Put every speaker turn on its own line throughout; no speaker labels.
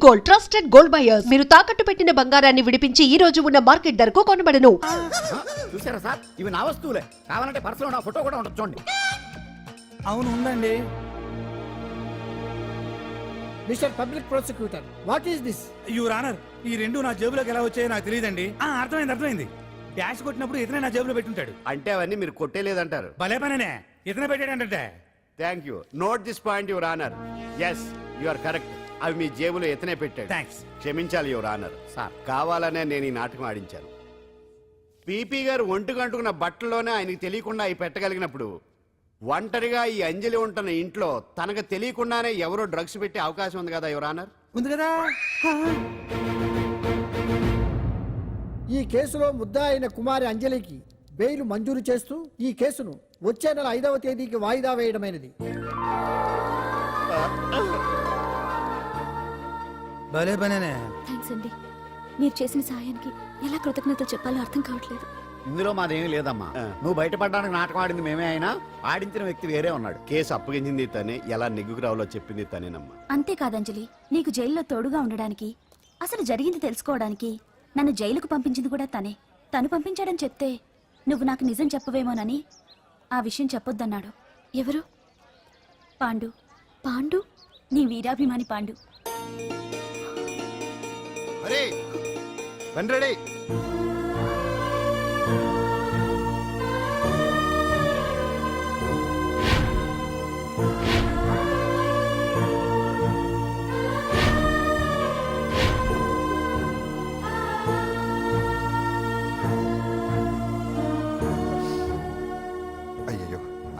Gold, trusted gold buyers. మీరు తాకట్టు పెట్టిన బంగారాన్ని విడిపించి ఈ రోజు ఉన్న మార్కెట్ ధరకు కొనబడను.
చూసారా సార్, ఇవి నా వస్తువులే. కావాలంటే పర్సులో నా ఫోటో కూడా ఉండొచ్చు చూడండి.
అవును ఉందండి.
Mister public prosecutor, what is this?
Your honour, ఈ రెండు నా జేబులోకి ఎలా వచ్చాయో నాకు తెలియదండి. అర్థమైంది. డాష్ కొట్టినప్పుడు ఇతనే నా జేబులో పెట్టుంటాడు.
అంటే అవన్నీ మీరు కొట్టేలేదంటారు.
భలే పనేనే, ఇతనే పెట్టాడంటే.
Thank you. Note this point your honour. Yes, you are correct. అవి మీ జేబులో ఎత్తనే పెట్టాడు.
థ్యాంక్స్.
క్షమించాలి యువర్ ఆనర్. సార్, కావాలనే నేను ఈ నాటకం ఆడించాను. పీపీ గారు ఒంటికంటుకున్న బట్టల్లోనే ఆయనకి తెలియకుండా అవి పెట్టగలిగినప్పుడు ఒంటరిగా ఈ అంజలి ఉంటున్న ఇంట్లో తనకు తెలియకుండానే ఎవరో డ్రగ్స్ పెట్టే అవకాశం ఉంది కదా యువర్ ఆనర్.
ఉంది కదా.
ఈ కేసులో ముద్దా అయిన కుమారి అంజలికి బెయిల్ మంజూరు చేస్తూ ఈ కేసును వచ్చే నెల 5వ తేదీకి వాయిదా వేయడమైనది.
భలే పనేనే.
థ్యాంక్స్ అండి. మీరు చేసిన సహాయానికి ఎలా కృతజ్ఞతలు చెప్పాలో అర్థం కావట్లేదు.
ఇందులో మాదేమీ లేదమ్మా. నువ్వు బయటపడడానికి నాటకం ఆడింది మేమే అయినా ఆడించిన వ్యక్తి వేరే ఉన్నాడు. కేసు అప్పగించింది తనే, ఎలా నెగ్గుకు రావాలో చెప్పింది తనేనమ్మా.
అంతేకాదు అంజలి, నీకు జైల్లో తోడుగా ఉండడానికి, అసలు జరిగింది తెలుసుకోవడానికి నన్ను జైలుకు పంపించింది కూడా తనే. తను పంపించాడని చెప్తే నువ్వు నాకు నిజం చెప్పవేమోనని ఆ విషయం చెప్పొద్దన్నాడు. ఎవరు? పాండు. పాండు, నీ వీరాభిమాని పాండు.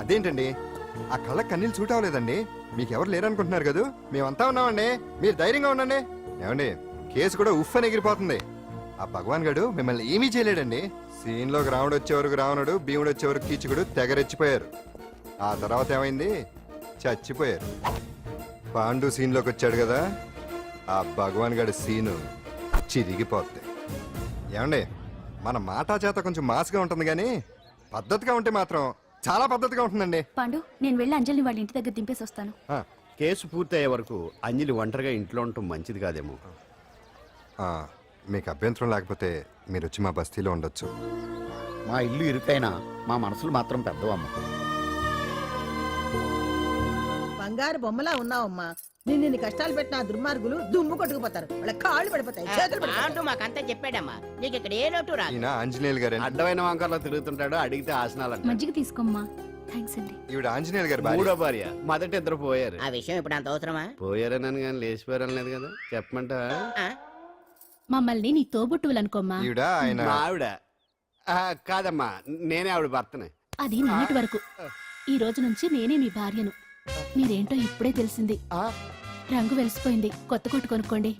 అదేంటండి, ఆ కళ్ళ కన్నీళ్ళు సూట్ అవ్వలేదండి. మీకెవరు లేరనుకుంటున్నారు కదా, మేమంతా ఉన్నామండి. మీరు ధైర్యంగా ఉండండి. ఏమండి, కేసు కూడా ఉఫ్ అని ఎగిరిపోతుంది. ఆ భగవాన్ గడు మిమ్మల్ని ఏమీ చేయలేడండి. సీన్లోకి రావణుడు వచ్చే వరకు రావణుడు, భీముడు వచ్చే వరకు కీచుకుడు తెగరెచ్చిపోయారు. ఆ తర్వాత ఏమైంది? చచ్చిపోయారు. పాండు సీన్లోకి వచ్చాడు కదా, ఆ భగవాన్ గడి సీను చిరిగిపోద్ది. ఏమండి, మన మాటా చేత కొంచెం మాస్గా ఉంటుంది కానీ పద్ధతిగా ఉంటే మాత్రం చాలా పద్ధతిగా ఉంటుందండి.
పాండు, నేను వెళ్ళి అంజలిని వాళ్ళ ఇంటి దగ్గర దింపేసి వస్తాను.
కేసు పూర్తయ్యే వరకు అంజలి ఒంటరిగా ఇంట్లో ఉండటం మంచిది కాదేమో.
మీకు అభ్యంతరం లేకపోతే మీరు వచ్చి మా బస్తీలో ఉండొచ్చు.
మా ఇల్లు ఇరుకైనా మా మనసులు మాత్రం పెద్దవమ్మ.
బంగారు బొమ్మలా ఉన్నావమ్మా. నిన్ను కష్టాలు పెట్టిన ఆ దుర్మార్గులు దుమ్ము కొట్టుకుపోతారు. వాళ్ళ కాళ్ళు పడిపోతాయి, చేతులు పడిపోతాయి.
మాకంతా చెప్పాడమ్మా. నీకు ఇక్కడ ఏ లోటు రాదు.
ఈయన ఆంజనేయులు గారు.
అడ్డమైన వంకర్లో తిరుగుతుంటాడు, అడిగితే ఆసనాలు.
మజ్జిగ తీసుకోమ్మా. థ్యాంక్స్ అండి.
ఈవిడ ఆంజనేయులు గారు
మూడో భార్య. మొదట ఇద్దరు పోయారు.
ఆ విషయం ఇప్పుడు అంత అవసరమా?
పోయారనని కానీ లేచిపోయారని లేదు కదా. చెప్పమంటా?
మమ్మల్ని నీ తోబుట్టువులనుకోమ్మా.
ఈవిడ ఆయన
ఆవిడ కాదమ్మా, నేనే ఆవిడ భర్తనే.
అది నిన్నటి వరకు. ఈ రోజు నుంచి నేనే మీ భార్యను. మీరేంటో ఇప్పుడే తెలిసింది. రంగు వెలిసిపోయింది, కొత్త కొట్టు కొనుక్కోండి.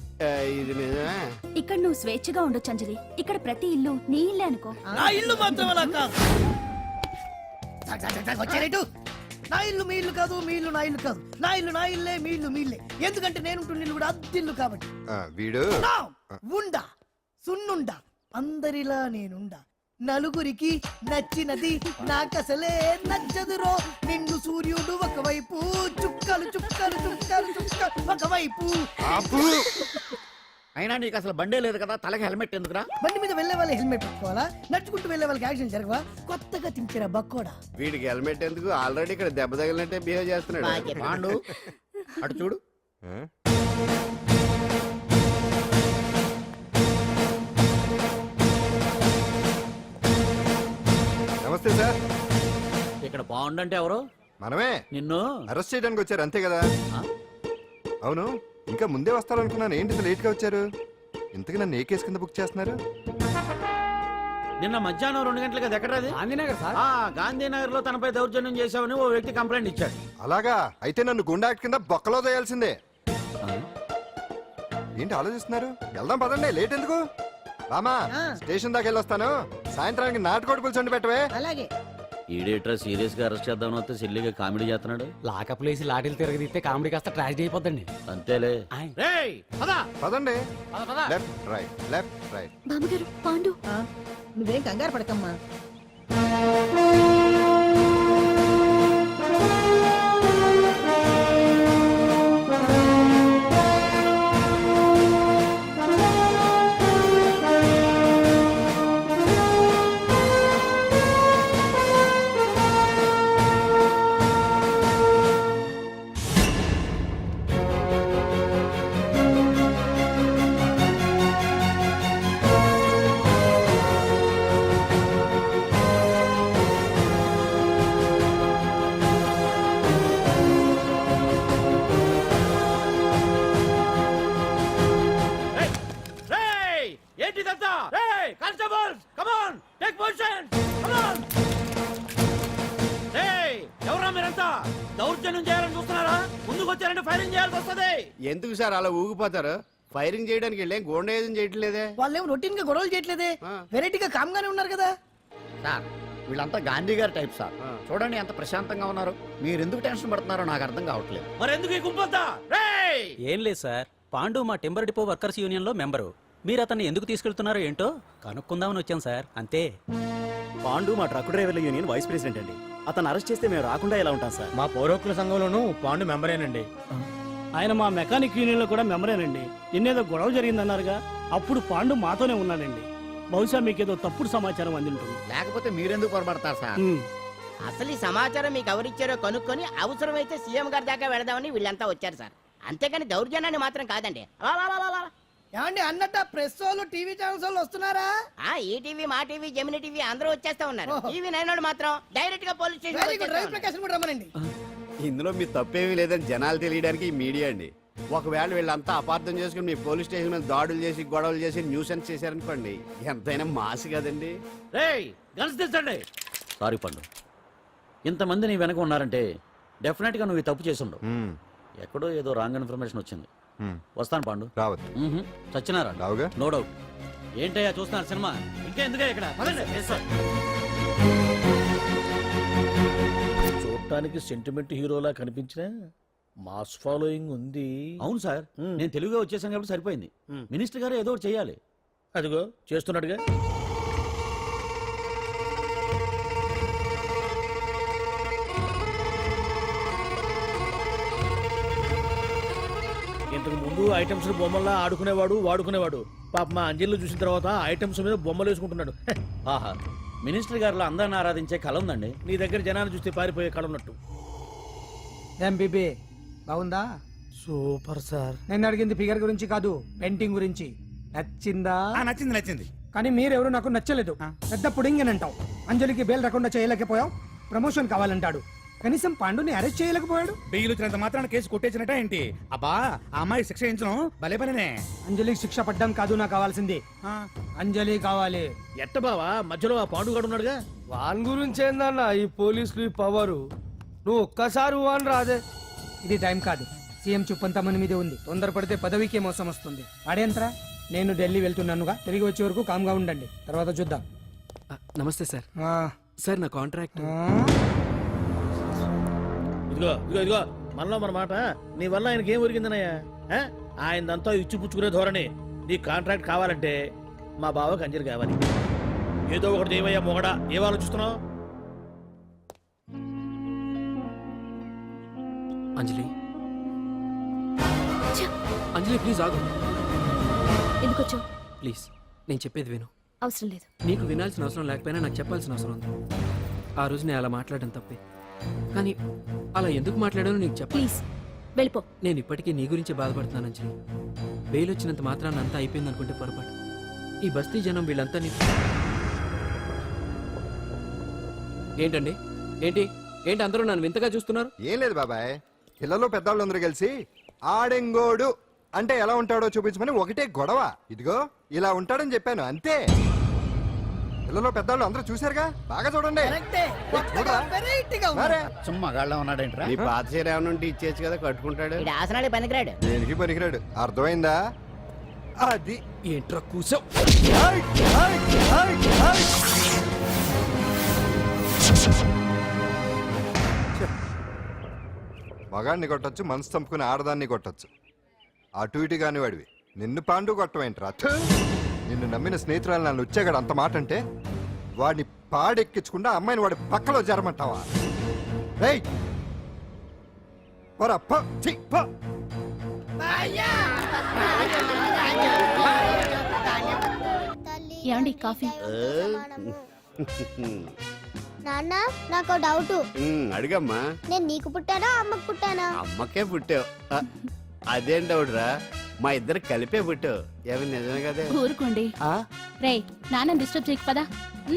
ఇది నిజమే.
ఇక్కడ నువ్వు స్వేచ్ఛగా ఉండొచ్చు అంజలి. ఇక్కడ ప్రతి ఇల్లు నీ ఇల్లే అనుకో.
నా ఇల్లు మాత్రం అలా కాదు. నా ఇల్లు మీ ఇల్లు కాదు, మీ ఇల్లు నా ఇల్లు కాదు. నా ఇల్లు నా ఇల్లే, మీ ఇల్లు మీ ఇల్లే. ఎందుకంటే నేను ఇల్లు కూడా అద్దిల్లు కాబట్టి.
వీడు
ఉండా సున్నుండా, అందరిలా నేనుండా. నలుగురికి నచ్చినది నాకసలే నచ్చదురో. నిన్ను సూర్యుడు ఒకవైపు, చుక్కలు చుక్కలు చుక్కలు చుక్కలు ఒకవైపు.
అయినా నీకు అసలు బండే లేదు కదా, తలకి హెల్మెట్ ఎందుకురా?
బండి మీద వెళ్లే వాళ్ళు హెల్మెట్ పెట్టుకోవాలా? నడుచుకుంటూ వెళ్లే వాళ్ళకి యాక్సిడెంట్ జరగవా? కొత్తగా తింటారా బక్కోడా?
వీడికి హెల్మెట్ ఎందుకు? ఆల్రెడీ ఇక్కడ దెబ్బ తగిలినట్టే బిహేవ్ చేస్తున్నాడు. పాండు, అటు చూడు.
నమస్తే సార్.
ఇక్కడ బాగుండంటే ఎవరు?
మనమే.
నిన్ను
అరెస్ట్ చేయడానికి వచ్చారు అంతే కదా? అవును, ఇంకా ముందే వస్తారనుకున్నాను. ఏంటి ఇంత లేట్ గా వచ్చారు? ఇంతకీ నన్ను ఏ కేసు కింద బుక్ చేస్తున్నారు?
నిన్న మధ్యాహ్నం 2 గంటలకి అది ఎక్కడ? గాంధీనగర్ లో తనపై దౌర్జన్యం చేశావని ఓ వ్యక్తి కంప్లైంట్ ఇచ్చాడు.
అలాగా? అయితే నన్ను గుండా యాక్ట్ కింద బొక్కలో చేయాల్సిందే. ఏంటి ఆలోచిస్తున్నారు? వెళ్దాం పదండి, లేట్ ఎందుకు? రామా, స్టేషన్ దాకా వెళ్ళొస్తాను. సాయంత్రానికి నాటుకోడి పులుసు వండి పెట్టవే.
అలాగే.
ఈడేట్రా సీరియస్ గా అరెస్ట్ చేద్దామని వస్తే సిల్లిగా కామెడీ చేస్తున్నాడు.
లాకప్ లేసి లాఠీలు తిరగదీస్తే కామెడీ కాస్త ట్రాజడీ అయిపోద్దండి.
అంతేలే.
పదండి. Left right, left right.
బామ్మగారు, పాండు.
నువ్వేం కంగారు పడకమ్మా.
పొజిషన్ కమ్ ఆన్ ఏయ్ ఎవరా మీరంతా దౌర్జన్యం చేయాలని చూస్తున్నారా ముందుకు వచ్చారంటే ఫైరింగ్ చేయాల్సి వస్తది
ఎందుకు సార్ అలా ఊగిపోతారు? ఫైరింగ్ చేయడానికి వెళ్ళేం గోండేజం చేయట్లేదే.
వాళ్ళేం రొటీన్ గా గొడవలు చేయట్లేదే, వెరైటీగా కామ్ గానే ఉన్నారు కదా.
సార్ వీళ్ళంతా గాంధీ గారి టైప్ సార్. చూడండి ఎంత ప్రశాంతంగా ఉన్నారు. మీరు ఎందుకు టెన్షన్ పడుతున్నారో నాకు అర్థం కావట్లేదు.
మరి ఎందుకు ఈ గుంపంతా? రేయ్
ఏం లేదు సార్, పాండు మా టింబర్ డిపో వర్కర్స్ యూనియన్ లో మెంబరు. మీరు అతన్ని ఎందుకు తీసుకెళ్తున్నారో ఏంటో కనుక్కుందామని వచ్చాం సార్, అంతే.
పాండు మా ట్రక్ డ్రైవర్ల యూనియన్ వైస్ ప్రెసిడెంట్ అండి. అతను అరెస్ట్ చేస్తే మేము రాకుండా ఎలా ఉంటాం సార్?
మా పౌరోక్తుల సంఘంలోనూ పాండు మెంబరేనండి.
ఆయన మా మెకానిక్ యూనియన్ లో కూడా మెంబరేనండి. నిన్నేదో గొడవ జరిగిందన్నారుగా, అప్పుడు పాండు మాతోనే ఉన్నాడండి. బహుశా మీకేదో తప్పుడు సమాచారం అందింటుంది.
లేకపోతే మీరెందుకు పొరపడతారు సార్?
అసలు ఈ సమాచారం మీకు ఎవరిచ్చారో కనుక్కొని అవసరమైతే సీఎం గారి దాకా వెళదామని వీళ్ళంతా వచ్చారు సార్. అంతేగాని దౌర్జన్యాన్ని మాత్రం కాదండి.
ఏమండి అన్నట్ట ప్రెస్ వాళ్ళు టీవీ ఛానల్స్ వాళ్ళు వస్తున్నారా?
ఈ టీవీ మా టీవీ జమిని టీవీ అందరూ వచ్చేస్తా ఉన్నారు. టీవీ నైన్ మాత్రం డైరెక్ట్ గా పోలీస్ స్టేషన్
రవిప్రకాశ్ కూడా రమ్మనండి.
ఇందులో మీ తప్పేమీ లేదని జనాలు తెలియడానికి ఈ మీడియా అండి. ఒకవేళ వీళ్ళంతా అపార్థం చేసుకుని మీ పోలీస్ స్టేషన్ మీద దాడులు చేసి గొడవలు చేసి న్యూసెన్స్ చేశారనుకోండి, ఎంతైనా మాసి కదండి.
రేయ్ గన్స్ తెచ్చండి.
సారీ పండు.
ఇంతమంది నీ వెనక ఉన్నారంటే డెఫినెట్ గా నువ్వు ఈ తప్పు చేసి ఉండవు.
మ్మ్.
ఎక్కడో ఏదో రాంగ్ ఇన్ఫర్మేషన్ వచ్చింది.
మ్మ్.
వస్తాను పాండు.
రావద్దు.
చచ్చినారా?
రావుగా.
No doubt. ఏంటయ్యా చూస్తున్నారు సినిమా? ఇంకా ఎందుకే ఇక్కడ? పదండి.
చూడటానికి సెంటిమెంట్ హీరోలా కనిపించిన మాస్ ఫాలోయింగ్ ఉంది.
అవును సార్, నేను తెలుగుగా వచ్చేసాను కాబట్టి సరిపోయింది. మినిస్టర్ గారు ఏదో ఒకటి చేయాలి.
అదిగో చేస్తున్నాడుగా. ఇంతకు ముందు ఐటమ్స్ బొమ్మల్లా ఆడుకునేవాడు వాడుకునేవాడు. పాప మా అంజలిలో చూసిన తర్వాత ఐటమ్స్ మీద బొమ్మలు వేసుకుంటున్నాడు.
ఆహా, మినిస్టర్ గారిలో అందరిని ఆరాధించే కళ ఉందండి.
నీ దగ్గర జనాన్ని చూస్తే పారిపోయే కళ ఉన్నట్టు.
బీబీ బాగుందా?
Super sir.
నేను అడిగింది ఫిగర్ గురించి కాదు, పెయింటింగ్ గురించి. నచ్చిందా?
నచ్చింది నచ్చింది.
కానీ మీరెవరు నాకు నచ్చలేదు. పెద్ద పుడింగనంటావు, అంజలికి బెయిల్ రాకుండా చేయలేకపోయావు, ప్రమోషన్ కావాలంటాడు. కనీసం పాండుని అరెస్ట్ చేయలేకపోయాడు.
బెయిల్ వచ్చినంత మాత్రాన కేసు కొట్టేసినట్ట ఏంటి? అబ్బా ఆ అమ్మాయి శిక్ష వేయించడం భలే పనినే.
అంజలికి శిక్ష పడ్డం కాదు నాకు కావాల్సింది, అంజలి కావాలి.
ఎట్ట బావా మధ్యలో ఆ పాండుగాడు ఉన్నాడుగా.
వాన్ గురించి ఏందన్నా ఈ పోలీసులు పవరు? నువ్వు ఒక్కసారి వాన్ రాదే.
ఇది టైం కాదు, సీఎం చూపంతా మన మీదే ఉంది. తొందరపడితే పదవికే మోసం వస్తుంది. అడేంట్రా, నేను ఢిల్లీ వెళ్తున్నానుగా, తిరిగి వచ్చే వరకు కామ్గా ఉండండి, తర్వాత చూద్దాం.
నమస్తే సార్. సార్ నా కాంట్రాక్ట్.
ఇదిగో ఇదిగో ఇదిగో మనలో మన మాట. నీ వల్ల ఆయనకి ఏం ఒరిగిందనయ్యా? ఆయనదంతా ఇచ్చిపుచ్చుకునే ధోరణి. నీ కాంట్రాక్ట్ కావాలంటే మా బావకి అంజలి కావాలి. ఏదో ఒకటి ఏమయ్యా మొగడా, ఏం ఆలోచిస్తున్నావు?
అంజలి, అంజలి ప్లీజ్ ఆగు.
ఎందుకొచ్చో
ప్లీజ్ నేను చెప్పేది విను.
అవసరం లేదు.
నీకు వినాల్సిన అవసరం లేకపోయినా నాకు చెప్పాల్సిన అవసరం ఉంది. ఆ రోజు నేను అలా మాట్లాడడం తప్పే, కానీ అలా ఎందుకు మాట్లాడానో నీకు చెప్పాలి.
ప్లీజ్ వెళ్ళిపో.
నేను ఇప్పటికీ నీ గురించి బాధపడుతున్నాను అంజలి. బెయిల్ వచ్చినంత మాత్రాన్ని అంతా అయిపోయింది అనుకుంటే పొరపాటు. ఈ బస్తీ జనం వీళ్ళంతా ఏంటండి ఏంటి ఏంటి అందరూ నన్ను వింతగా చూస్తున్నారు?
ఏం లేదు బాబాయ్, పిల్లలు పెద్దవాళ్ళు అందరూ కలిసి ఆడెంగోడు అంటే ఎలా ఉంటాడో చూపించమని ఒకటే గొడవ. ఇదిగో ఇలా ఉంటాడని చెప్పాను అంతే. పిల్లలు పెద్దవాళ్ళు అందరూ చూశారుగా, బాగా చూడండి. మరే.
మగాళ్ళ ఉన్నాడేంట్రా?
నీ పాత చీర ఏమైనా ఉంటే ఇచ్చేచ్చు కదా, కట్టుకుంటాడు.
ఆసనాడే పనికిరాడు.
దేనికి పనికిరాడు, అర్థమైందా? అది
ఏంట్రా కూసావ్?
మగాడిని కొట్టొచ్చు, మనసు చంపుకుని ఆడదాన్ని కొట్టొచ్చు. అటు ఇటు కాని వాడివి నిన్ను పాండు కొట్టమేంట్రా? నిన్ను నమ్మిన స్నేహితురాలు నన్ను వచ్చాగాడు అంత మాట అంటే, వాడిని పాడెక్కించకుండా అమ్మాయిని వాడి పక్కలో జరమంటావా? రేయ్ పోరా, పో, ఛీ, పో.
ఏమండి కాఫీ?
నాన్న నాకు డౌట్.
అడిగమ్మా.
నేను నీకు పుట్టానా అమ్మకు పుట్టానా?
అమ్మకే పుట్టావు. అదేం డౌట్ రా, మా ఇద్దరు కలిపే పుట్టావు. ఏమి నిజమే కదే?
ఊరుకోండి. రే నాన్న డిస్టర్బ్ చేయకు పదా.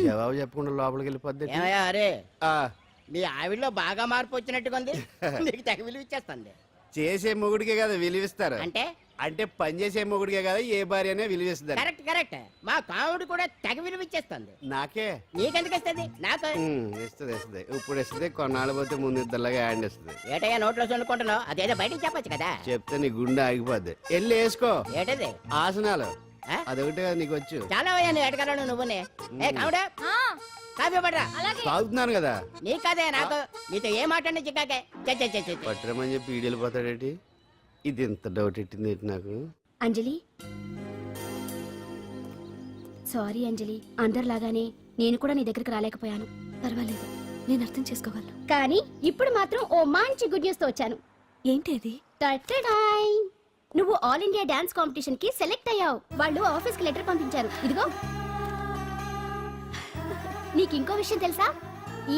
జవాబు చెప్పకుండా లోపలికి వెళ్ళిపోద్ది.
ఏమయ్యా అరే, మీ ఆవిడలో బాగా మార్పు వచ్చినట్టుగా ఉంది. నీకు తెగ విలువ ఇచ్చేస్తుంది.
చేసే మొగుడికే కదా విలువిస్తారు.
అంటే
అంటే పనిచేసే మొగుడికే కదా ఏ భార్య అనే విలువిస్తుంది.
Correct correct. మా కావుడు కూడా తెగ విలువిచ్చేస్తుంది.
నాకే
నీకెందుకు ఇస్తుంది? నాకు
ఇస్తుంది ఇప్పుడు ఇస్తుంది, కొన్నాళ్ళు పోతే ముందు ఇద్దరులాగా హ్యాండ్ ఇస్తుంది.
ఏటయ్యా నోట్లో చల్లుకుంటున్నావు? అదేదో బయటికి చెప్పొచ్చు కదా.
చెప్తే నీ గుండె ఆగిపోద్ది. వెళ్ళి వేసుకో
ఏటది?
ఆసనాలు.
ఆ?
అదొకటే కదా నీకు వచ్చు.
చాలా అయ్యా నువ్వు ఎటకలను నువ్వునే. ఏ కావుడా కాఫీ పడరా.
తాగుతున్నాను కదా.
నీ కాదే నాకు. నీతో ఏ మాట్లాడి చిక్కాకే.
పట్టరమని చెప్పి ఈడు వెళ్ళిపోతాడేటి? ఇది ఎంత డౌట్ ఎట్టింది ఏంటి నాకు?
అంజలి, సారీ అంజలి, అందరిలాగానే నేను కూడా నీ దగ్గరికి రాలేకపోయాను. పర్వాలేదు, నేను అర్థం చేసుకోగలను. కానీ ఇప్పుడు మాత్రం ఓ మంచి గుడ్ న్యూస్ తో వచ్చాను. ఏంటి అది? నువ్వు ఆల్ ఇండియా డాన్స్ కాంపిటీషన్ కి సెలెక్ట్ అయ్యావు. వాళ్ళు ఆఫీస్ కి లెటర్ పంపించారు. ఇదిగో. నీకు ఇంకో విషయం తెలుసా?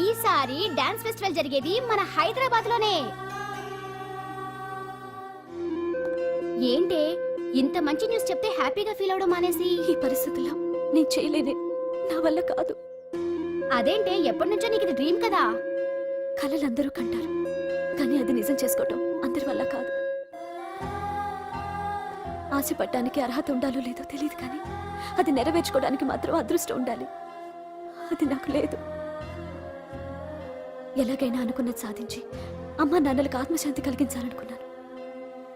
ఈసారి డాన్స్ ఫెస్టివల్ జరిగేది మన హైదరాబాద్ లోనే. ఏంటే ఇంత మంచి న్యూస్ చెప్తే హ్యాపీగా ఫీల్ అవడం మానేసి? ఈ పరిస్థితుల్లో నేను చేయలేనే, నా వల్ల కాదు. అదేంటే, ఎప్పటి నుంచో నీకు ఇది డ్రీమ్ కదా? కలలందరూ కంటారు, కానీ అది నిజం చేసుకోవటం అందరి వల్ల కాదు. ఆశపడటానికి అర్హత ఉండాలో లేదో తెలియదు, కానీ అది నెరవేర్చుకోవడానికి మాత్రం అదృష్టం ఉండాలి. అది నాకు లేదు. ఎలాగైనా అనుకున్నది సాధించి అమ్మా నాన్నలకు ఆత్మశాంతి కలిగించాలనుకున్నాను.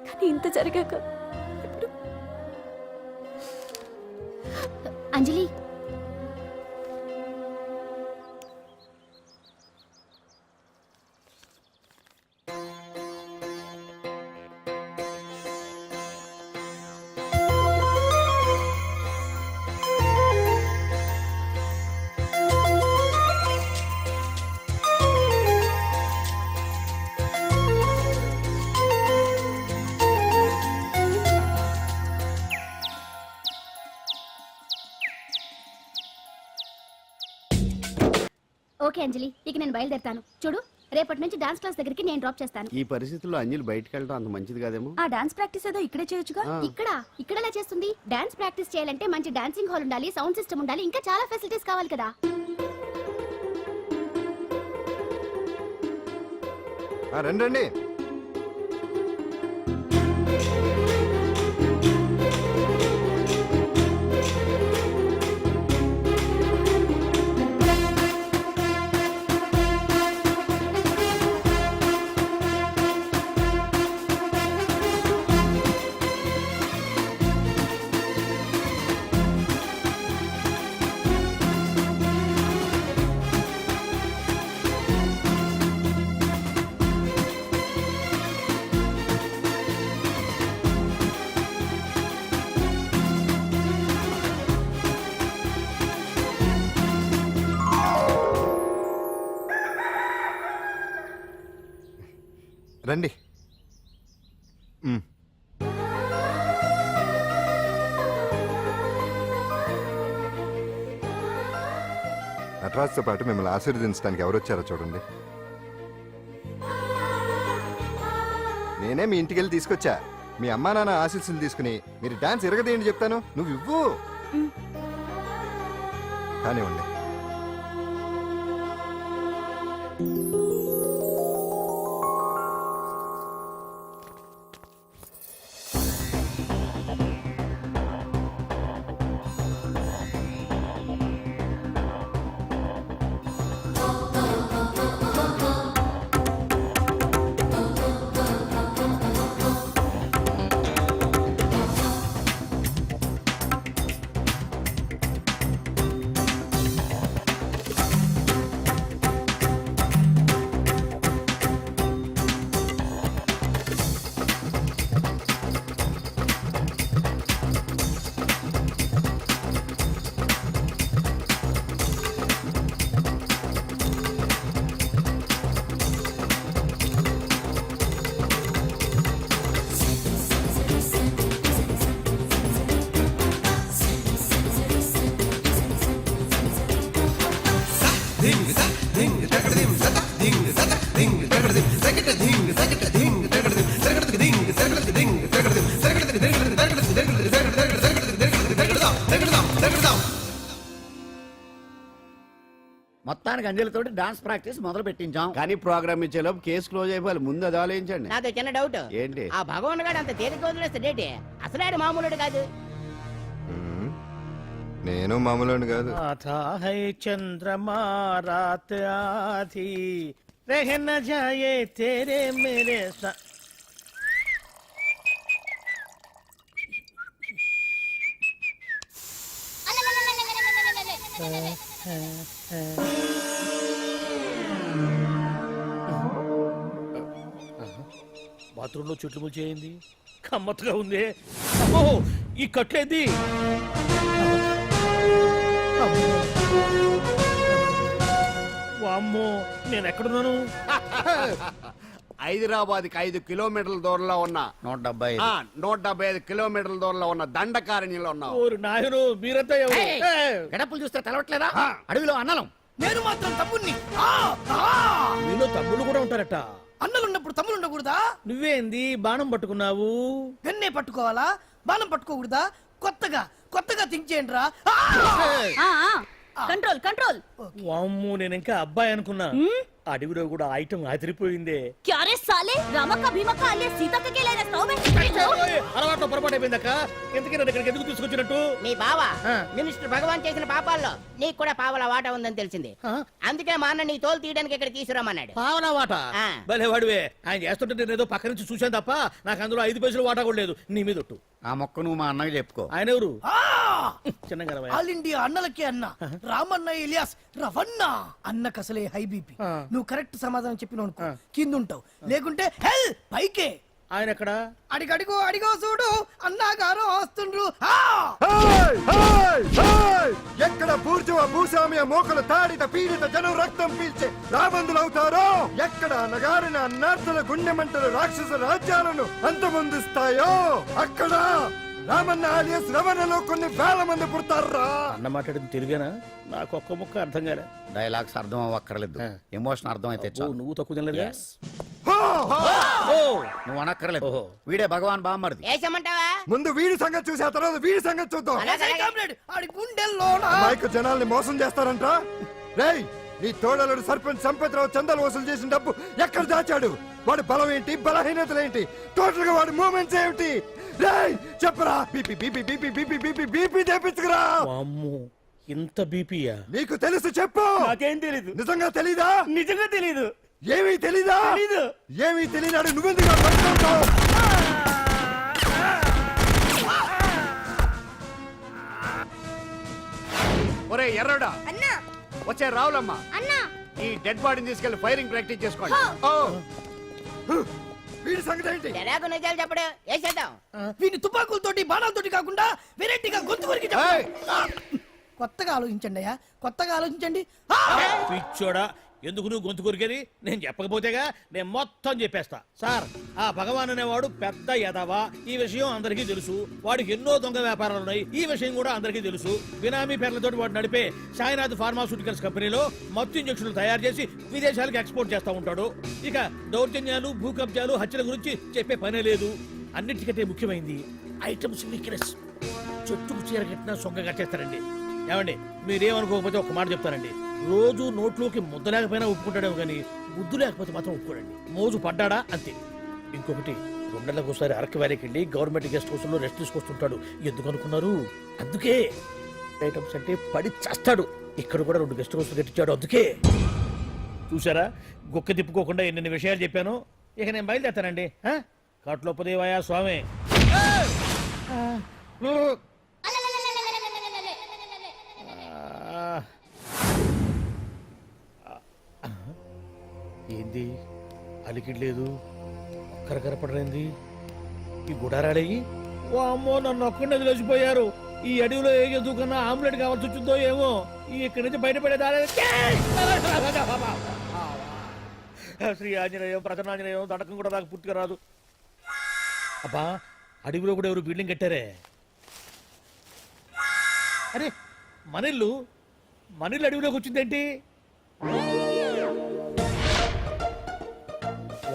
కానీ ఇంత జరిగాక ఇప్పుడు అంజలి, ఓకే అంజలి, ఇక నేను బయలుదేరుతాను. చూడు, రేపటి నుంచి డాన్స్ క్లాస్ దగ్గరికి నేను డ్రాప్ చేస్తాను.
ఈ పరిస్థితుల్లో అంజలి బయటకు వెళ్ళడం అంత మంచిది కాదేమో.
ఆ డాన్స్ ప్రాక్టీస్ ఏదో ఇక్కడే చేయొచ్చుగా. ఇక్కడ ఎలా చేస్తుంది? డాన్స్ ప్రాక్టీస్ చేయాలంటే మంచి డాన్సింగ్ హాల్ ఉండాలి, సౌండ్ సిస్టమ్ ఉండాలి, ఇంకా చాలా ఫెసిలిటీస్ కావాలి కదా.
రండి రండి. రండి. నటరాజ్తో పాటు మిమ్మల్ని ఆశీర్వదించడానికి ఎవరు వచ్చారో చూడండి. నేనే మీ ఇంటికి వెళ్ళి తీసుకొచ్చా. మీ అమ్మా నాన్న ఆశీస్సులు తీసుకుని మీరు డాన్స్ ఎరగదేంటి చెప్తాను. నువ్వు ఇవ్వు. కానివ్వండి.
మొత్తానికి అంజలితోటి డాన్స్ ప్రాక్టీస్ మొదలు పెట్టించాం.
కానీ ప్రోగ్రామ్ ఇచ్చేలోపు కేసు క్లోజ్ అయిపోవాలి. ముందు అది ఆలోచించండి.
నాదో చిన్న డౌట్.
ఏంటి?
ఆ భగవాన్ గారు అంత తేలిక వదిలేస్తాడేటి? అసలు ఆడు మామూలుడు కాదు.
మ్మ్. నేను మామూలు కాదు.
आता है चंद्रमा रात आधी रह न जाए तेरे मेरे सा బాత్రూంలో చెట్లు ముల్చేయింది. కమ్మత్తుగా ఉంది. అమ్మో, ఈ కట్లేంది? వామ్మో, నేను ఎక్కడున్నాను?
హైదరాబాద్కి 5 కిలోమీటర్ల దూరంలో ఉన్న 175 కిలోమీటర్ల దూరంలో ఉన్న దండకారణ్యంలో ఉన్నావు.
ఓరు నాయను, మీరంతా ఎవరు?
గడపలు చూస్తే తెలవట్లేదా? అడవిలో అన్నలం.
నేను మాత్రం తమ్ముణ్ణి.
మీలో తమ్ముళ్ళు కూడా ఉంటారట.
అన్నలున్నప్పుడు తమ్ముడు ఉండకూడదా?
నువ్వేంది బాణం పట్టుకున్నావు?
వెన్నే పట్టుకోవాలా? బాణం పట్టుకోకూడదా? కొత్తగా థింక్ చేయండి రా.
Control control.
వామ్మో, నేను ఇంకా అబ్బాయి అనుకున్నా. అడవిలో కూడా ఐటమ్ అదిరిపోయిందే.
క్యారే సాలే రామక్క భీమక్క అలియా సీతక్క కేలేనా సౌమే.
అలవాట్లో పొరపాటు అయిపోయిందక్క. ఎందుకు నన్ను ఇక్కడికి ఎందుకు తీసుకొచ్చినట్టు?
మీ బావ మినిస్టర్ భగవాన్ చేసిన పాపాల్లో నీకు కూడా పావల వాటా ఉందని తెలిసింది. అందుకే మా అన్న నీ తోలు తీయడానికి ఇక్కడ తీసుకురామన్నాడు.
పావనా వాట?
ఆ.
భలే వాడివే. ఆయన చేస్తుంటే నేను ఏదో పక్క నుంచి చూశాను తప్ప నాకు అందులో 5 పైసలు వాటా కూడా లేదు. నీ మీద ఒట్టు.
ఆ మొక్క నువ్వు మా అన్నకి చెప్పుకో.
ఆయన ఎవరు? చిన్నగా
ఆల్ ఇండియా అన్నలకే అన్న రామన్న ఇలియాస్ రవన్న అన్నకు అసలే హై బీపీ. నువ్వు కరెక్ట్ సమాధానం చెప్పిన కింద ఉంటావు, లేకుంటే హెల్ పైకే.
ఆయన ఎక్కడ?
అడిగో చూడు అన్నగారు వస్తుండ్రు.
ఎక్కడ బూర్జువా భూస్వామ్య మోకలు తాడిత పీడిత జనం రక్తం పీల్చే రాబందులవుతారో, ఎక్కడ నగారిన అన్నార్థుల గుండె మంటలు రాక్షస రాజ్యాలను అంతమొందిస్తాయో, అక్కడ రామన్న ఆలియస్ రవణలో కొన్ని వేల మంది పుడతారా.
అన్న మాట్లాడింది తెలుగేనా? నాకు ఒక్క ముక్క అర్థం కాలే.
డైలాగ్స్ అర్థం అవ్వక్కర్లేదు, ఎమోషన్ అర్థం అయితే
ఓ,
చాలు.
నువ్వు తక్కువ తినలేదు.
Yes. నువ్వు అనక్కర్లేదు. వీడే భగవాన్ బామ్మర్ది.
వేసమంటావా?
ముందు వీడి సంగతి చూసి ఆ తర్వాత వీడి సంగతి చూద్దాం.
ఆడి గుండెల్లో
మైకు జనాల్ని మోసం చేస్తారంట. రేయ్, నీ తోడలుడు సర్పంచ్ సంపత్రావు చందాలు వసూలు చేసిన డబ్బు ఎక్కడ దాచాడు? వాడి బలం ఏంటి, బలహీనతలేంటి, టోటల్ గా వాడి మూమెంట్స్ ఏమిటి? రేయ్ చెప్పరా. BP BP BP BP BP BP చేపించుకురా.
వామ్మో, ఇంత బీపీయా?
నీకు తెలుసు చెప్పు.
నాకేం తెలీదు.
నిజంగా తెలీదా?
నిజంగా తెలీదు.
ఏమీ తెలీదా?
తెలీదు.
ఏమీ తెలియనాడు నువ్వెందుకు పట్టుకుంటావు?
ఒరే ఎర్రడా, వచ్చే రావులమ్మ, ఈ డెడ్ బాడీని తీసుకెళ్లి ఫైరింగ్ ప్రాక్టీస్ చేసుకోండి.
వీడి సంగతి ఏంటి?
ఎలాగో నిజాలు చెప్పడు. వేసేద్దాం.
వీని తుపాకులతోటి బాణాలతోటి కాకుండా వెరైటీగా గొంతు వరకు కొత్తగా ఆలోచించండి అయ్యా, కొత్తగా ఆలోచించండి.
పిచ్చోడా, ఎందుకు నువ్వు గొంతు కొరికేది? నేను చెప్పకపోతేగా నేను మొత్తం చెప్పేస్తా. సార్, ఆ భగవాన్ అనేవాడు పెద్ద యదవ. ఈ విషయం అందరికీ తెలుసు. వాడికి ఎన్నో దొంగ వ్యాపారాలు ఉన్నాయి. ఈ విషయం కూడా అందరికీ తెలుసు. బినామీ పేర్లతోటి వాడు నడిపే సాయినాథ్ ఫార్మాస్యూటికల్స్ కంపెనీలో మత్తు ఇంజక్షన్లు తయారు చేసి విదేశాలకు ఎక్స్పోర్ట్ చేస్తా ఉంటాడు. ఇక దౌర్జన్యాలు, భూ కబ్జాలు, హత్యల గురించి చెప్పే పనే లేదు. అన్నిటికంటే ముఖ్యమైనది ఐటమ్స్ వీక్నెస్. చెట్టుకు చీర కట్టినా సొంగ కట్టేస్తారండి. ఏమండి, మీరేమనుకోకపోతే ఒక మాట చెప్తానండి. రోజు నోట్లోకి ముద్ద లేకపోయినా ఒప్పుకుంటాడేమో కానీ ముద్దు లేకపోతే మాత్రం ఒప్పుకోడండి. మోజు పడ్డాడా అంతే. ఇంకొకటి, 2 నెలలకు ఒకసారి అరకు వ్యాలీకి వెళ్ళి గవర్నమెంట్ గెస్ట్ హౌస్ లో రెస్ట్ తీసుకొస్తుంటాడు. ఎందుకు అనుకున్నారు? అందుకే. ఐటమ్స్ అంటే పడి చేస్తాడు. ఇక్కడ కూడా 2 గెస్ట్ హౌస్ కట్టించాడు. అందుకే. చూసారా, గుక్క తిప్పుకోకుండా ఎన్ని విషయాలు చెప్పాను. ఇక నేను బయలుదేరుతానండి. కాట్లోపదేవాయా స్వామి. ఏంది అలికిడ్ లేదు, ఒక్కరు కనపడలేంది. ఈ గుడారాడయ్యి ఓ అమ్మో, నన్ను ఒక్కడిని వదిలేసిపోయారు. ఈ అడవిలో ఏ జంతువుకన్నా ఆమ్లెట్ కావాల్సి వచ్చిందో ఏమో. ఇక్కడి నుంచి బయటపడేదారే. శ్రీ ఆంజనేయం, ప్రసన్నాంజనేయం, దడకం కూడా నాకు పూర్తిగా రాదు. అబ్బా, అడవిలో కూడా ఎవరు బిల్డింగ్ కట్టారే. అరే, మనిల్లు అడవిలోకి వచ్చిందేంటి?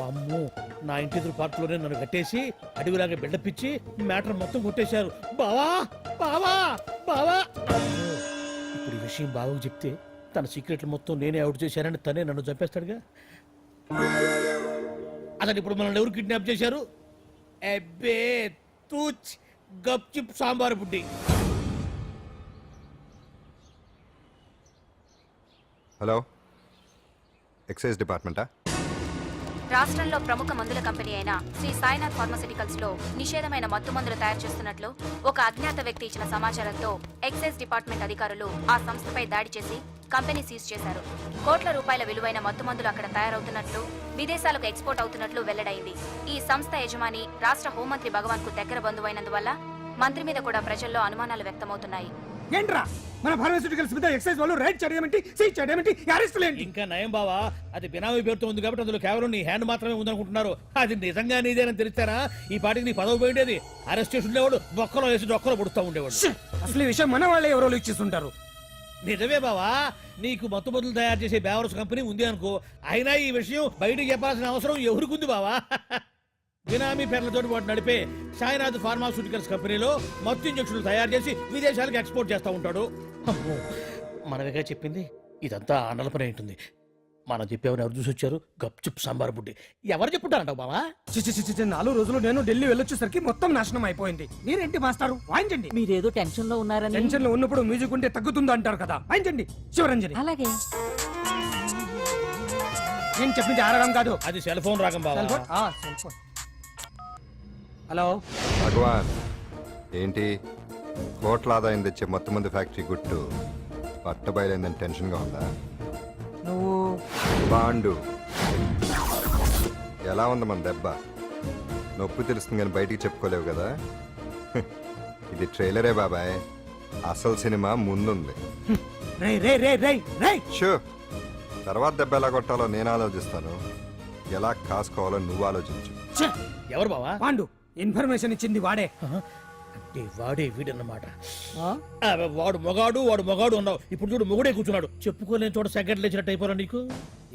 అమ్మో, నా ఇంటి ఎదురు పార్కులోనే నన్ను కట్టేసి అడవిలాగా బిల్డపిచ్చి మ్యాటర్ మొత్తం కొట్టేశారు. బావా బావా బావా. ఇప్పుడు ఈ విషయం బావకు చెప్తే తన సీక్రెట్లు మొత్తం నేనే అవుట్ చేశానని తనే నన్ను చంపేస్తాడుగా. అతను ఇప్పుడు మనల్ని ఎవరు కిడ్నాప్ చేశారు? అబ్బే తూచ్ గప్ చిప్ సాంబార్ బుడ్డి.
హలో, ఎక్సైజ్ డిపార్ట్మెంటా?
రాష్ట్రంలో ప్రముఖ మందుల కంపెనీ అయిన శ్రీ సాయినాథ్ ఫార్మాసిటికల్స్ లో నిషేధమైన మత్తు మందులు తయారు చేస్తున్నట్లు ఒక అజ్ఞాత వ్యక్తి ఇచ్చిన సమాచారంతో ఎక్సైజ్ డిపార్ట్మెంట్ అధికారులు ఆ సంస్థపై దాడి చేసి కంపెనీ సీజ్ చేశారు. కోట్ల రూపాయల విలువైన మత్తు మందులు అక్కడ తయారవుతున్నట్లు, విదేశాలకు ఎక్స్పోర్ట్ అవుతున్నట్లు వెల్లడైంది. ఈ సంస్థ యజమాని రాష్ట్ర హోంమంత్రి భగవాన్ కు దగ్గర బంధువైనందువల్ల మంత్రి మీద కూడా ప్రజల్లో అనుమానాలు వ్యక్తమవుతున్నాయి.
ఏంట్రా మన ఫార్మాస్యూటికల్స్ మీద ఎక్సైజ్ వాళ్ళు రైడ్ చేయడమేంటి, సీజ్ చేయడమేంటి, అరెస్ట్ లేంటి?
ఇంకా నయం బావా, అది బినామీ పేరుతో ఉంది కాబట్టి అందులో కేవలం నీ హ్యాండ్ మాత్రమే ఉందనుకుంటున్నారు. అది నిజంగా నీదేనని తెలిస్తారా ఈ పాటికి నీ పదవి పోయిండేది. అరెస్ట్ చేసి ఉండేవాడు, బొక్కలో వేసి డొక్కలో పుడుతూ ఉండేవాడు.
అసలు ఈ విషయం మన వాళ్ళే ఎవరో ఇచ్చేస్తుంటారు.
నిజమే బావా, నీకు మత్తు మందులు తయారు చేసే బేవర్స్ కంపెనీ ఉంది అనుకో, అయినా ఈ విషయం బయటకు చెప్పాల్సిన అవసరం ఎవరికుంది బావా? బినామీ పేర్లతో వాడు నడిపే సాయినాథ్ ఫార్మాస్యూటికల్స్ కంపెనీలో మత్తు ఇంజక్షన్లు తయారు చేసి విదేశాలకు ఎక్స్పోర్ట్ చేస్తూ ఉంటాడు. అమ్మో, మనమేగా చెప్పింది, ఇదంతా ఆనల పని ఉంటుంది. మనం చెప్పేవని ఎవరు చూసి వచ్చారు? గప్చుప్ సాంబార్ బుడ్డి. ఎవరు చెప్పుంటారంటావు బావా?
4 రోజులు నేను ఢిల్లీ వెళ్ళొచ్చేసరికి మొత్తం నాశనం అయిపోయింది. మీరేంటి మాస్టారు వాయించండి.
మీరేదో టెన్షన్ లో ఉన్నారని.
టెన్షన్ లో ఉన్నప్పుడు మ్యూజిక్ ఉంటే తగ్గుతుందో అంటారు కదా, వాయించండి శివరంజని.
అలాగే.
నేను చెప్పింది ఆడడం కాదు,
అది సెల్ ఫోన్ రాగం బావా.
Cell phone. హలో
భగవాన్, ఏంటి కోట్ల ఆదాయం తెచ్చే మొత్తం మంది ఫ్యాక్టరీ గుట్టు పట్టబయలైందని టెన్షన్గా ఉందా?
నువ్వు
బాండు ఎలా ఉంది మన దెబ్బ? నొప్పి తెలుస్తుంది కానీ బయటికి చెప్పుకోలేవు కదా. ఇది ట్రైలరే బాబాయ్, అసలు సినిమా ముందుంది. షో, తర్వాత దెబ్బ ఎలా కొట్టాలో నేను ఆలోచిస్తాను, ఎలా కాసుకోవాలో నువ్వు ఆలోచించు.
ఎవరు బావా?
పాండు. ఇన్ఫర్మేషన్ ఇచ్చింది వాడే.
అంటే వాడే వీడన్నమాట. వాడు మొగాడు అన్నావు, ఇప్పుడు చూడు మొగుడే కూర్చున్నాడు. చెప్పుకోలేని చోట సెకండ్ లేచినట్టు అయిపోరా నీకు.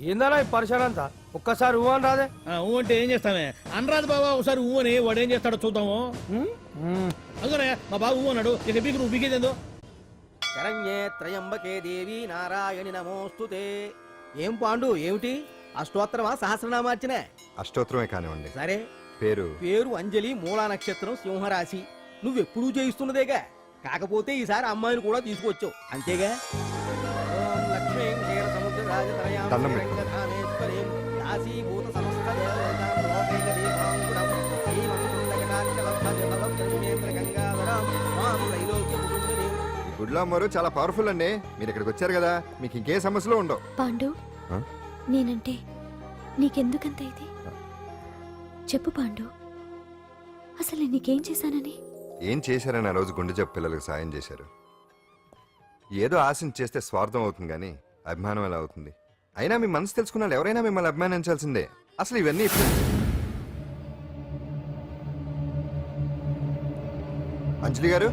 ఏందన్నా ఈ పరిశాన్ అంతా? ఒక్కసారి ఊ అని రాదే.
ఊ అంటే ఏం చేస్తామే? అనరాదు బాబా, ఒకసారి ఊ అని. వాడు ఏం చేస్తాడో చూద్దాము. అందుకనే మా బాబు ఊ అన్నాడు, ఇక బీకు నువ్వు బీకేదేందో.
శరణ్యే త్రయంబకే దేవి నారాయణి నమోస్తుతే. ఏం పాండు, ఏమిటి అష్టోత్తరమా సహస్రనామార్చనే?
అష్టోత్తరమే కానివ్వండి.
సరే,
పేరు
అంజలి, మూలా నక్షత్రం, సింహరాశి. నువ్వెప్పుడూ చేయిస్తున్నదేగా, కాకపోతే ఈసారి అమ్మాయిని కూడా తీసుకొచ్చావు అంతేగా. ఓం లక్ష్మీం క్షీరసముద్రరాజతనయాం
దండం పెట్టు.
శ్రీరంగధామేశ్వరీం దాసీభూత సమస్త దేవతాం లోకైక దీపాంకురం శ్రీమం కుండకటాక్షలబ్ధజలవం జన్మేంద్రగంగాధరం మాం త్రైలోక్యముకుందినీం.
ఈ గుడ్లో అమ్మరు చాలా పవర్ఫుల్ అండి. మీరు ఇక్కడికి వచ్చారు కదా, మీకు ఇంకే సమస్యలు ఉండవు.
పాండు, నేనంటే నీకెందుకంత ఇది? చెప్పు పాండు, అసలు నీకేం చేశానని?
ఏం చేశారని ఆ రోజు గుండె జబ్బు పిల్లలకు సాయం చేశారు. ఏదో ఆశించి చేస్తే స్వార్థం అవుతుంది కానీ అభిమానం ఎలా అవుతుంది? అయినా మీ మనసు తెలుసుకున్న వాళ్ళు ఎవరైనా మిమ్మల్ని అభిమానించాల్సిందే. అసలు ఇవన్నీ అంజలి గారు,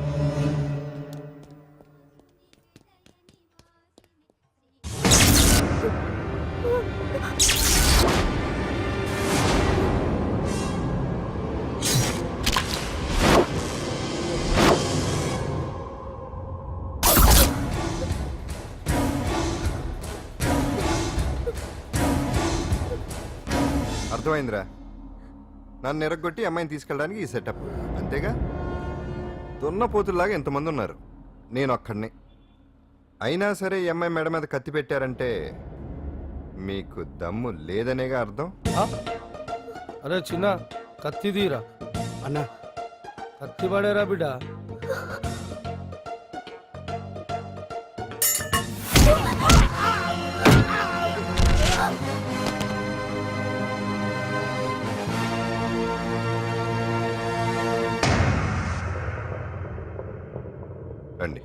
అర్థమైందిరా. నన్ను ఎరగొట్టి అమ్మాయిని తీసుకెళ్ళడానికి ఈ సెటప్ అంతేగా. దున్నపోతుల్లాగా ఎంతమంది ఉన్నారు, నేను ఒక్కడిని. అయినా సరే ఈ అమ్మాయి మెడ మీద కత్తి పెట్టారంటే మీకు దమ్ము లేదనేగా అర్థం.
అరే చిన్న కత్తి తీరా
అన్నా.
కత్తి పడేరా బిడ్డ.
రండి.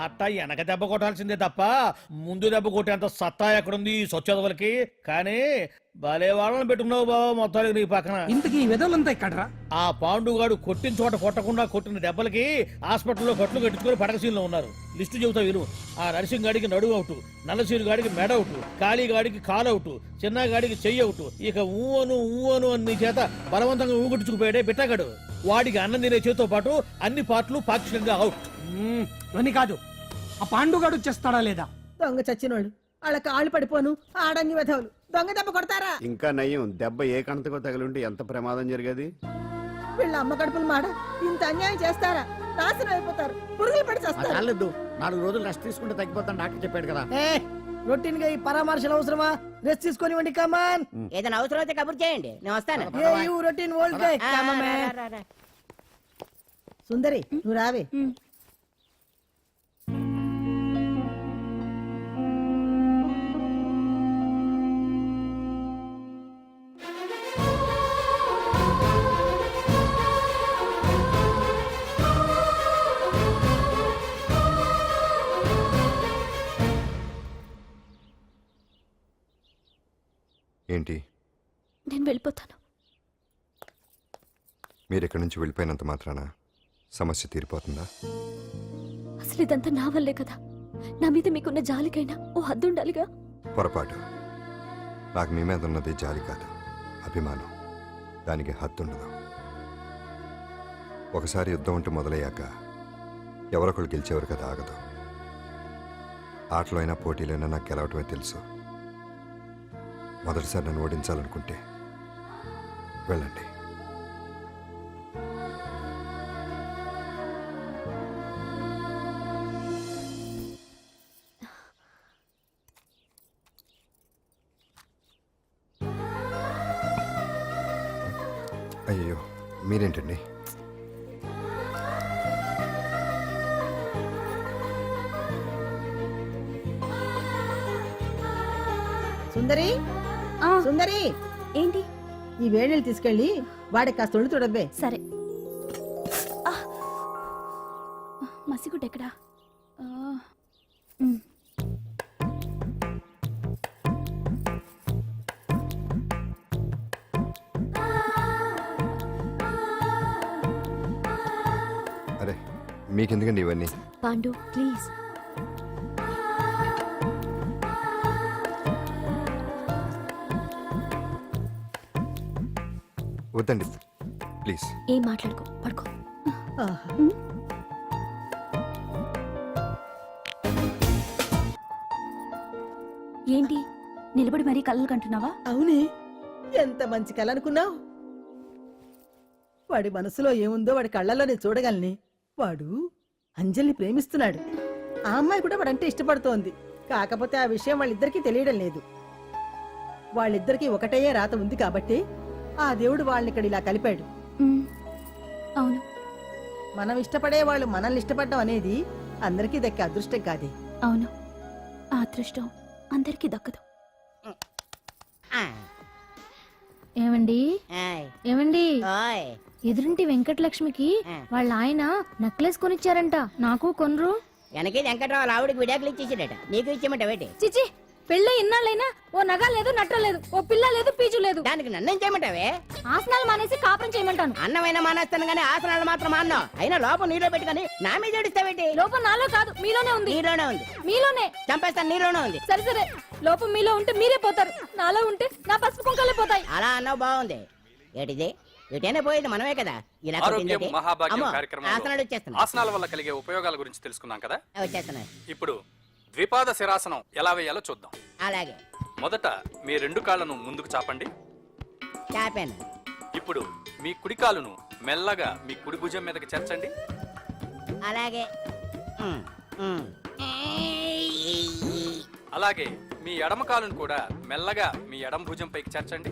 అట్ట వెనక దెబ్బ కొట్టాల్సిందే తప్ప ముందు దెబ్బ కొట్టేంత సత్తా ఎక్కడుంది ఈ సొచ్చదవలకి. కానీ భలే వాళ్ళని పెట్టుకున్నావు బాబా మొత్తానికి నీ పక్కన.
ఇంతకీ ఈ విధులంతా ఇక్కడరా?
ఆ పాండుగాడు కొట్టిన చోట కొట్టకుండా కొట్టిన దెబ్బలకి హాస్పిటల్లో కట్లు కట్టుకుని పడకసీన్లో ఉన్నారు. లిస్టు చెబుతా విను. ఆ నరసింగ్ గాడికి నడువు అవుట్, నల్లసీరు గాడికి మెడ అవుట్, కాళీ గాడికి కాల్ అవుట్, చిన్న గాడికి చెయ్యి అవుట్. ఇక ఊవను అని నీ చేత బలవంతంగా ఊగొట్టుకుపోయాడే బిట్టగాడు. వాడికి అన్నం తినే చేతితో పాటు అన్ని పార్ట్లు పాక్షికంగా అవుట్.
అని కాదు, ఆ పాండుగాడు వచ్చేస్తాడా లేదా?
దొంగ చచ్చినోళ్ళు వాళ్ళ కాళ్ళు పడిపోను ఆడంగి వెధవులు దొంగ దెబ్బ కొడతారా?
ఇంకా నయ్యం, దెబ్బ ఏ కణతకో తగిలింటే ఎంత ప్రమాదం జరిగేది.
వీళ్ళ అమ్మ కడుపులు మాడ ఇంత అన్యాయం చేస్తారా? నాశనం అయిపోతారు, పురుగులు పడి చేస్తారు.
చాలేదు, 4 రోజులు రెస్ట్ తీసుకుంటే తగ్గిపోతాను డాక్టర్ చెప్పాడు కదా.
రొటీన్ గా ఈ పరామర్శలు అవసరమా? రెస్ట్ తీసుకొని కమాన్.
ఏదైనా అవసరం అయితే కబుర్ చేయండి, నేను వస్తాను.
Routine old guy.
సుందరి నువ్వు రావే.
ఏంటి?
నేను వెళ్ళిపోతాను.
మీరు ఇక్కడి నుంచి వెళ్ళిపోయినంత మాత్రాన సమస్య తీరిపోతుందా?
అసలు ఇదంతా నా వల్లే కదా. నా మీద మీకున్న జాలికైనా ఓ హద్దు ఉండాలిగా.
పొరపాటు. నాకు మీ మీద ఉన్నది జాలి కాదు, అభిమానం. దానికి హద్దుండదు. ఒకసారి యుద్ధం ఉంటే మొదలయ్యాక ఎవరొకరు గెలిచేవారు కదా ఆగదు. ఆటలో అయినా పోటీలైనా నాకు గెలవటమే తెలుసు. మొదటిసారి నన్ను ఓడించాలనుకుంటే వెళ్ళండి. అయ్యో, మీరేంటండి?
సుందరి సుందరి,
ఏంటి?
ఈ వేణీళ్ళు తీసుకెళ్ళి వాడికి కాస్త ఒళ్ళు చూడబ్బే.
సరే. మసిగుడ్డ ఎక్కడా?
అరే, మీకెందుకండి ఇవన్నీ?
పాండు ప్లీజ్.
వద్దండి ప్లీజ్.
ఏం మాట్లాడుకో, పడుకో. ఏంటి నిలబడి మరీ కళ్ళు కంటున్నావా?
అవునే, ఎంత మంచి కళ అనుకున్నావు. వాడి మనసులో ఏముందో వాడి కళ్ళల్లో నేను చూడగలని. వాడు అంజలిని ప్రేమిస్తున్నాడు. ఆ అమ్మాయి కూడా వాడంటే ఇష్టపడుతోంది. కాకపోతే ఆ విషయం వాళ్ళిద్దరికీ తెలియడం లేదు. వాళ్ళిద్దరికీ ఒకటయ్యే రాత ఉంది కాబట్టి ఆ దేవుడు వాళ్ళని ఇక్కడ ఇలా కలిపాడు.
అవును,
మనం ఇష్టపడే వాళ్ళు మనల్ని ఇష్టపడడం అనేది అందరికీ దక్కే అదృష్టం కాదే.
అవును, ఆ అదృష్టం అందరికీ దక్కదు.
ఏమండి ఏమండి, ఎదురింటి వెంకటలక్ష్మికి వాళ్ళ ఆయన నెక్లెస్ కొనిచ్చారంట, నాకు కొనరు.
వెనకే వెంకటరావు ఆవిడకి విడాకులు ఇచ్చేసాడట, నీకు ఇచ్చేమంటావేటి?
చిచి, పెళ్ళి ఇన్నాళ్ళైనా ఓ నగ లేదు, నట్ట లేదు, ఓ పిల్ల లేదు, పీచు లేదు.
దానికి నన్నేం చేయమంటావే?
ఆసనాలు మానేసి కాపురం చేయమంటాను.
అన్నమైనా మానేస్తాను గానీ ఆసనాలు మాత్రం మాన్నా. అయినా లోపం నీలో పెట్టుకొని నా మీద ఏడుస్తావేటి?
లోపం నాలో కాదు, మీలోనే ఉంది.
నీలోనే ఉంది.
మీలోనే
చంపేస్తాను, నీలోనే ఉంది.
సరే సరే, లోపం మీలో ఉంటే మీరే పోతారు, నాలో ఉంటే నా పసుపు కుంకాలే పోతాయి.
అలా అన్నావు, బాగుంది. ఏటిది? ఎటైనా పోయేది మనమే కదా. ఇలా కొట్టిందేటి? అమ్మో, ఆసనాలు వచ్చేస్తున్నాయి.
ఆసనాల వల్ల కలిగే ఉపయోగాల గురించి తెలుసుకున్నాం కదా.
వచ్చేస్తున్నాయి.
ఇప్పుడు ద్విపాద శిరాసనం ఎలా వేయాలో చూద్దాం.
అలాగే.
మొదట మీ 2 కాళ్ళను ముందుకు చాపండి.
చాపాను.
ఇప్పుడు మీ కుడి కాలును మెల్లగా మీ కుడి భుజం మీదకి చేర్చండి.
అలాగే.
అలాగే మీ ఎడమ కాలును కూడా మెల్లగా మీ ఎడమ భుజం పైకి చేర్చండి.